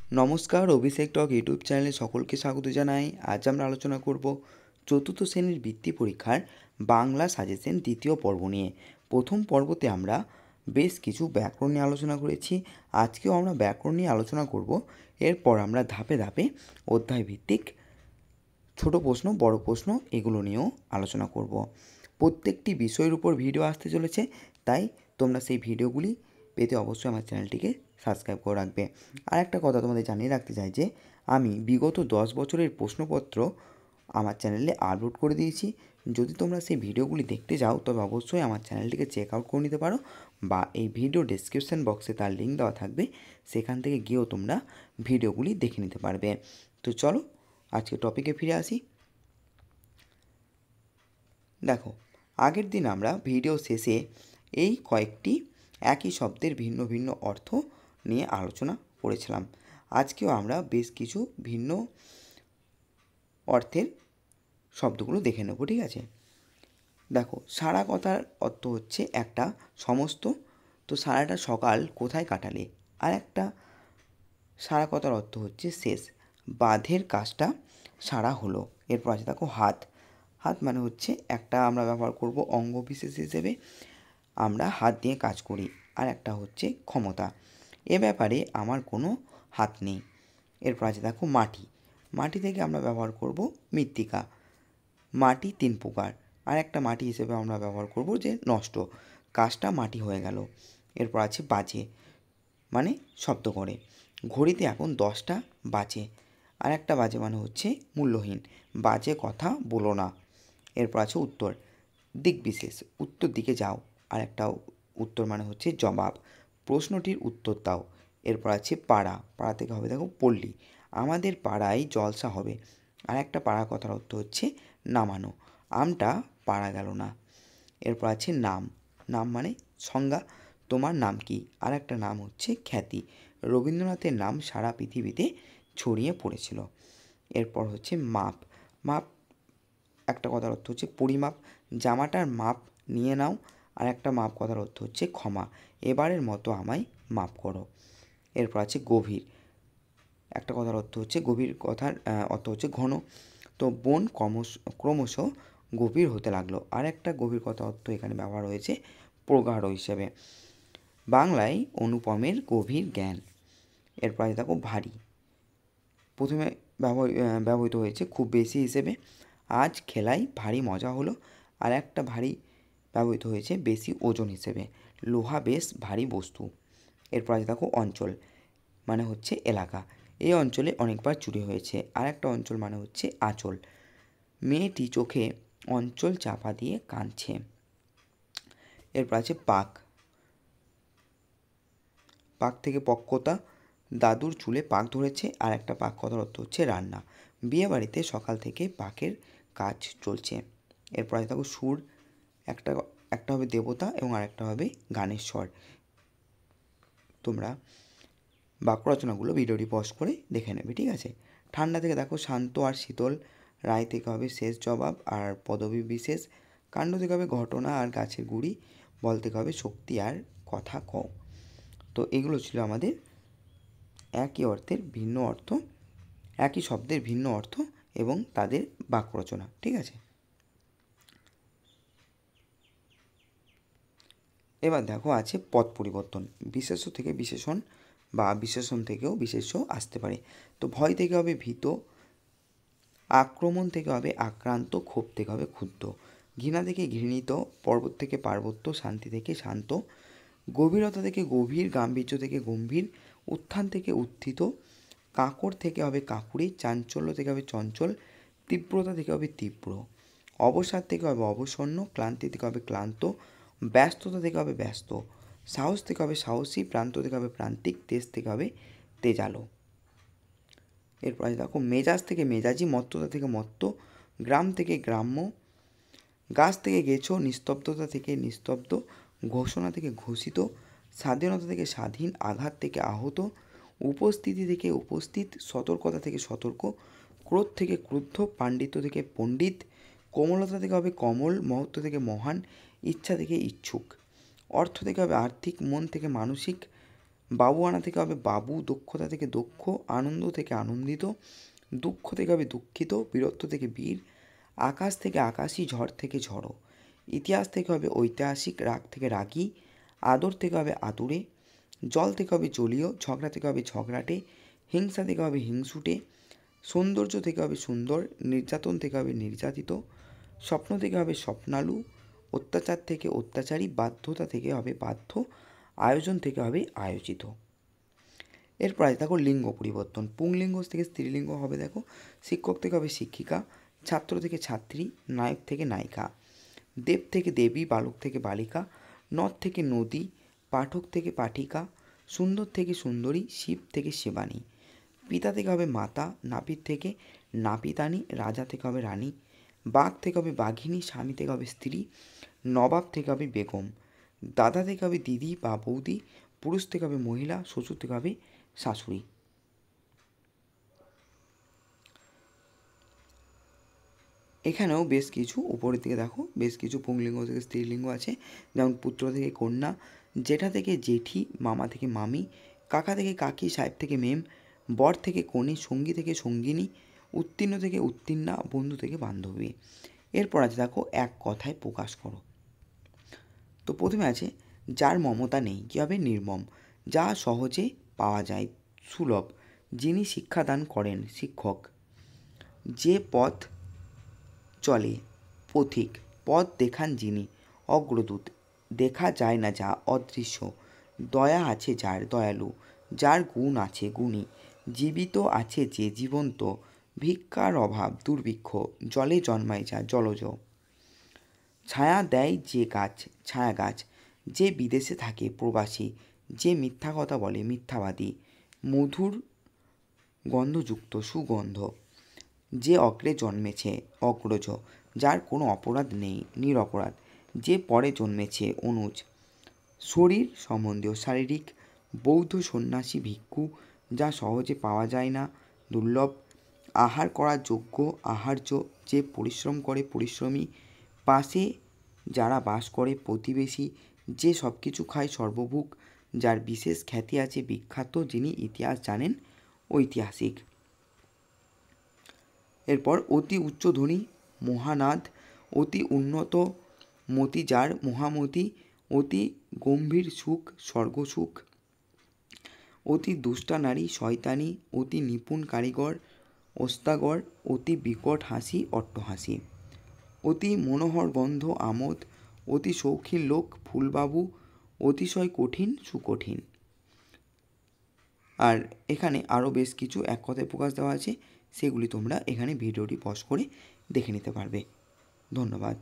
নমস্কার, অভিষেক টক ইউটিউব চ্যানেলে সকলকে স্বাগত জানাই। আজ আমরা আলোচনা করব চতুর্থ শ্রেণীর বৃত্তি পরীক্ষার বাংলা সাজেশন দ্বিতীয় পর্ব নিয়ে। প্রথম পর্বতে আমরা বেশ কিছু ব্যাকরণ নিয়ে আলোচনা করেছি। আজকেও আমরা ব্যাকরণ নিয়ে আলোচনা করব। এরপর আমরা ধাপে ধাপে অধ্যায়ভিত্তিক ছোট প্রশ্ন, বড় প্রশ্ন এগুলো নিয়েও আলোচনা করব। প্রত্যেকটি বিষয়ের উপর ভিডিও আসতে চলেছে, তাই তোমরা সেই ভিডিওগুলি পেতে অবশ্যই আমার চ্যানেলটিকে সাবস্ক্রাইব করে রাখবে। আর একটা কথা তোমাদের জানিয়ে রাখতে চাই যে আমি বিগত 10 বছরের প্রশ্নপত্র আমার চ্যানেলে আপলোড করে দিয়েছি। যদি তোমরা সেই ভিডিওগুলি দেখতে যাও তবে অবশ্যই আমার চ্যানেলটিকে চেক আউট করে নিতে পারো, বা এই ভিডিও ডেসক্রিপশান বক্সে তার লিঙ্ক দেওয়া থাকবে, সেখান থেকে গিয়েও তোমরা ভিডিওগুলি দেখে নিতে পারবে। তো চলো আজকে টপিকে ফিরে আসি। দেখো, আগের দিন আমরা ভিডিও শেষে এই কয়েকটি একই শব্দের ভিন্ন ভিন্ন অর্থ নিয়ে আলোচনা করেছিলাম। আজকেও আমরা বেশ কিছু ভিন্ন অর্থের শব্দগুলো দেখে নেব, ঠিক আছে? দেখো, সারা কথার অর্থ হচ্ছে একটা সমস্ত। তো সারাটা সকাল কোথায় কাটালে? আর একটা সারা কথার অর্থ হচ্ছে শেষ, বাঁধের কাজটা সারা হলো। এরপর আছে দেখো হাত। হাত মানে হচ্ছে একটা আমরা ব্যবহার করব অঙ্গ বিশেষ হিসেবে, আমরা হাত দিয়ে কাজ করি। আর একটা হচ্ছে ক্ষমতা, এ ব্যাপারে আমার কোনো হাত নেই। এরপর আছে দেখো মাটি। মাটি থেকে আমরা ব্যবহার করব মৃত্তিকা। মাটি 3 প্রকার। আর একটা মাটি হিসেবে আমরা ব্যবহার করব যে নষ্ট, কাজটা মাটি হয়ে গেল। এরপর আছে বাজে, মানে শব্দ করে। ঘড়িতে এখন 10টা বাজে। আর একটা বাজে মানে হচ্ছে মূল্যহীন, বাজে কথা বলো না। এরপর আছে উত্তর, দিক বিশেষ, উত্তর দিকে যাও। আর একটা উত্তর মানে হচ্ছে জবাব, প্রশ্নটির উত্তর দাও। এরপর আছে পাড়া। পাড়া থেকে হবে দেখো পল্লী, আমাদের পাড়ায় জলসা হবে। আর একটা পাড়া কথার অর্থ হচ্ছে নামানো, আমটা পাড়া গেল না। এরপর আছে নাম। নাম মানে সংজ্ঞা, তোমার নাম কি? আর একটা নাম হচ্ছে খ্যাতি, রবীন্দ্রনাথের নাম সারা পৃথিবীতে ছড়িয়ে পড়েছিল। এরপর হচ্ছে মাপ। মাপ একটা কথার অর্থ হচ্ছে পরিমাপ, জামাটার মাপ নিয়ে নাও। আর একটা মাপ কথার অর্থ হচ্ছে ক্ষমা, এবারের মতো আমায় মাপ করো। এরপর আছে গভীর। একটা কথার অর্থ হচ্ছে গভীর, কথার অর্থ হচ্ছে ঘন। তো বন ক্রমশ গভীর হতে লাগলো। আর একটা গভীর কথা অর্থ এখানে ব্যবহার হয়েছে প্রগাঢ় হিসেবে। বাংলায় অনুপমের গভীর জ্ঞান। এরপর আছে দেখো ভারী। প্রথমে ব্যবহৃত হয়েছে খুব বেশি হিসেবে, আজ খেলায় ভারী মজা হলো। আর একটা ভারী ব্যবহৃত হয়েছে বেশি ওজন হিসেবে, লোহা বেশ ভারী বস্তু। এরপর আছে দেখো অঞ্চল, মানে হচ্ছে এলাকা, এই অঞ্চলে অনেকবার চুরি হয়েছে। আর একটা অঞ্চল মানে হচ্ছে আঁচল, মেয়েটি চোখে অঞ্চল চাপা দিয়ে কাঁদছে। এরপর আছে পাক। পাক থেকে পক্কতা, দাদুর চুলে পাক ধরেছে। আর একটা পাক কথার অর্থ হচ্ছে রান্না, বিয়েবাড়িতে সকাল থেকে পাকের কাজ চলছে। এরপর আছে দেখো সুর। একটা একটা হবে দেবতা এবং আরেকটা হবে গানের স্বর। তোমরা বাক্য রচনাগুলো ভিডিওটি পজ করে দেখে নেবে, ঠিক আছে? ঠান্ডা থেকে দেখো শান্ত আর শীতল। রায় থেকে হবে শেষ জবাব আর পদবী বিশেষ। কাণ্ড থেকে হবে ঘটনা আর গাছের গুঁড়ি। বল থেকে হবে শক্তি আর কথা কও। তো এগুলো ছিল আমাদের একই অর্থের ভিন্ন অর্থ, একই শব্দের ভিন্ন অর্থ এবং তাদের বাক্য রচনা, ঠিক আছে? এবার দেখো আছে পদ পরিবর্তন, বিশেষ্য থেকে বিশেষণ বা বিশেষণ থেকেও বিশেষ্য আসতে পারে। তো ভয় থেকে হবে ভীত, আক্রমণ থেকে হবে আক্রান্ত, ক্ষোভ থেকে হবে ক্ষুব্ধ, ঘৃণা থেকে ঘৃণিত, পর্বত থেকে পার্বত্য, শান্তি থেকে শান্ত, গভীরতা থেকে গভীর, গাম্ভীর্য থেকে গম্ভীর, উত্থান থেকে উত্থিত, কাঁকড় থেকে হবে কাঁকুড়ি, চাঞ্চল্য থেকে হবে চঞ্চল, তীব্রতা থেকে হবে তীব্র, অবসাদ থেকে হবে অবসন্ন, ক্লান্তি থেকে হবে ক্লান্ত, ব্যস্ততা থেকে হবে ব্যস্ত, সাহস থেকে হবে সাহসী, প্রান্ত থেকে হবে প্রান্তিক, তেজ থেকে হবে তেজালো। এরপর আছে দেখো মেজাজ থেকে মেজাজি, মত্ততা থেকে মত্ত, গ্রাম থেকে গ্রাম্য, গাছ থেকে গেছো, নিস্তব্ধতা থেকে নিস্তব্ধ, ঘোষণা থেকে ঘোষিত, স্বাধীনতা থেকে স্বাধীন, আঘাত থেকে আহত, উপস্থিতি থেকে উপস্থিত, সতর্কতা থেকে সতর্ক, ক্রোধ থেকে ক্রুদ্ধ, পাণ্ডিত্য থেকে পণ্ডিত, কোমলতা থেকে হবে কমল, মহত্ব থেকে মহান, ইচ্ছা থেকে ইচ্ছুক, অর্থ থেকে হবে আর্থিক, মন থেকে মানসিক, বাবু আনা থেকে হবে বাবু, দক্ষতা থেকে দক্ষ, আনন্দ থেকে আনন্দিত, দুঃখ থেকে হবে দুঃখিত, বীরত্ব থেকে বীর, আকাশ থেকে আকাশী, ঝড় থেকে ঝড়ো, ইতিহাস থেকে হবে ঐতিহাসিক, রাগ থেকে রাগী, আদর থেকে হবে আদুরে, জল থেকে হবে জলীয়, ঝগড়া থেকে হবে ঝগড়াটে, হিংসা থেকে হবে হিংসুটে, সৌন্দর্য থেকে হবে সুন্দর, নির্যাতন থেকে হবে নির্যাতিত, স্বপ্ন থেকে হবে স্বপ্নালু, অত্যাচার থেকে অত্যাচারী, বাধ্যতা থেকে হবে বাধ্য, আয়োজন থেকে হবে আয়োজিত। এরপর আছে দেখো লিঙ্গ পরিবর্তন। পুংলিঙ্গ থেকে স্ত্রীলিঙ্গ হবে দেখো, শিক্ষক থেকে হবে শিক্ষিকা, ছাত্র থেকে ছাত্রী, নায়ক থেকে নায়িকা, দেব থেকে দেবী, বালক থেকে বালিকা, নদ থেকে নদী, পাঠক থেকে পাঠিকা, সুন্দর থেকে সুন্দরী, শিব থেকে শিবানী, পিতা থেকে হবে মাতা, নাপিত থেকে নাপিতানি, রাজা থেকে হবে রানী, বাঘ থেকে হবে বাঘিনী, স্বামী থেকে হবে স্ত্রী, নবাব থেকে হবে বেগম, দাদা থেকে হবে দিদি বা বৌদি, পুরুষ থেকে হবে মহিলা, শ্বশুর থেকে হবে শাশুড়ি। এখানেও বেশ কিছু উপরের দিকে দেখো বেশ কিছু পুংলিঙ্গ থেকে স্ত্রীলিঙ্গ আছে, যেমন পুত্র থেকে কন্যা, জেঠা থেকে জেঠি, মামা থেকে মামি, কাকা থেকে কাকি, সাহেব থেকে মেম, বর থেকে কনে, সঙ্গী থেকে সঙ্গিনী, উত্তীর্ণ থেকে উত্তীর্ণা, বন্ধু থেকে বান্ধবী। এরপর আছে দেখো এক কথায় প্রকাশ করো। তো প্রথমে আছে যার মমতা নেই, কী হবে নির্মম, যা সহজে পাওয়া যায় সুলভ, যিনি শিক্ষাদান করেন শিক্ষক, যে পথ চলে পথিক, পথ দেখান যিনি অগ্রদূত, দেখা যায় না যা অদৃশ্য, দয়া আছে যার দয়ালু, যার গুণ আছে গুণী, জীবিত আছে যে জীবন্ত, ভিক্ষার অভাব দুর্ভিক্ষ, জলে জন্মায় যা জলজ, ছায়া দেয় যে গাছ ছায়া গাছ, যে বিদেশে থাকে প্রবাসী, যে মিথ্যা কথা বলে মিথ্যাবাদী, মধুর গন্ধযুক্ত সুগন্ধ, যে অগ্রে জন্মেছে অগ্রজ, যার কোনো অপরাধ নেই নিরপরাধ, যে পরে জন্মেছে অনুজ, শরীর সম্বন্ধীয় শারীরিক, বৌদ্ধ সন্ন্যাসী ভিক্ষু, যা সহজে পাওয়া যায় না দুর্লভ, আহার করার যোগ্য আহার্য, যে পরিশ্রম করে পরিশ্রমী, পাশে যারা বাস করে প্রতিবেশী, যে সব কিছু খায় সর্বভুক, যার বিশেষ খ্যাতি আছে বিখ্যাত, যিনি ইতিহাস জানেন ঐতিহাসিক। এরপর অতি উচ্চধ্বনি মহানাদ, অতি উন্নত মতি যার মহামতি, অতি গম্ভীর সুখ স্বর্গসুখ, অতি দুষ্টা নারী শয়তানি, অতি নিপুণ কারিগর ওস্তাগর, অতি বিকট হাসি অট্টহাসি, অতি মনোহর গন্ধ আমোদ, অতি শৌখিন লোক ফুলবাবু, অতিশয় কঠিন সুকঠিন। আর এখানে আরও বেশ কিছু এক কথায় প্রকাশ দেওয়া আছে, সেগুলি তোমরা এখানে ভিডিওটি পজ করে দেখে নিতে পারবে। ধন্যবাদ।